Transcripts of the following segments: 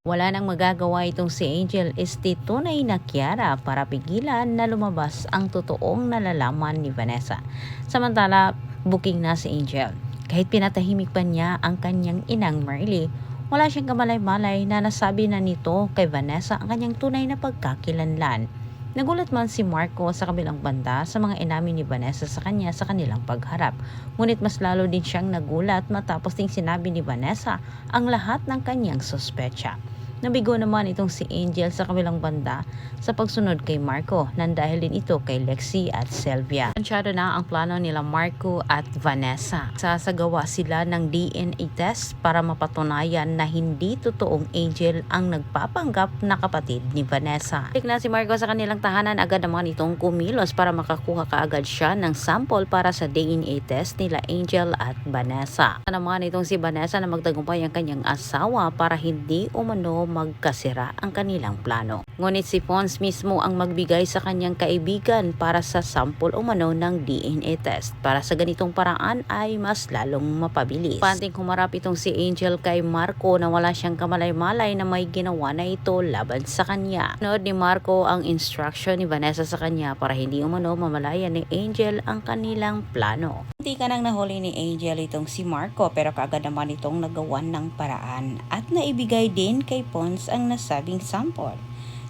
Wala nang magagawa itong si Angel Este tunay na Kiara para pigilan na lumabas ang totoong nalalaman ni Vanessa. Samantala, booking na si Angel. Kahit pinatahimik pa niya ang kanyang inang Marley, wala siyang kamalay-malay na nasabi na nito kay Vanessa ang kanyang tunay na pagkakilanlan. Nagulat man si Marco sa kabilang banda sa mga inamin ni Vanessa sa kanya sa kanilang pagharap. Ngunit mas lalo din siyang nagulat matapos ding sinabi ni Vanessa ang lahat ng kanyang suspecha. Nabigo naman itong si Angel sa kabilang banda sa pagsunod kay Marco nang dahil din ito kay Lexie at Sylvia. Plansyado na ang plano nila Marco at Vanessa. Sasagawa sila ng DNA test para mapatunayan na hindi totoong Angel ang nagpapanggap na kapatid ni Vanessa. Balik na si Marco sa kanilang tahanan, agad naman itong kumilos para makakuha kaagad siya ng sample para sa DNA test nila Angel at Vanessa. Naman itong si Vanessa na magtagumpay ang kanyang asawa para hindi umano magkasira ang kanilang plano. Ngunit si Pons mismo ang magbigay sa kanyang kaibigan para sa sample umano ng DNA test. Para sa ganitong paraan ay mas lalong mapabilis. Panting humarap itong si Angel kay Marco na wala siyang kamalay-malay na may ginawa na ito laban sa kanya. Nood ni Marco ang instruction ni Vanessa sa kanya para hindi umano mamalayan ni Angel ang kanilang plano. Hindi ka nang nahuli ni Angel itong si Marco pero kaagad naman itong nagawan ng paraan at naibigay din kay Pons ang nasabing sample.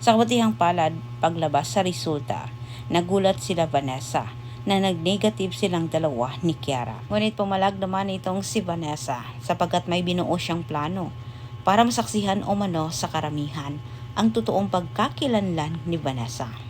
Sa kabutihang palad, paglabas sa resulta, nagulat sila Vanessa na nag-negative silang dalawa ni Kiara. Ngunit pumalag naman itong si Vanessa sapagkat may binuo siyang plano para masaksihan umano sa karamihan ang totoong pagkakilanlan ni Vanessa.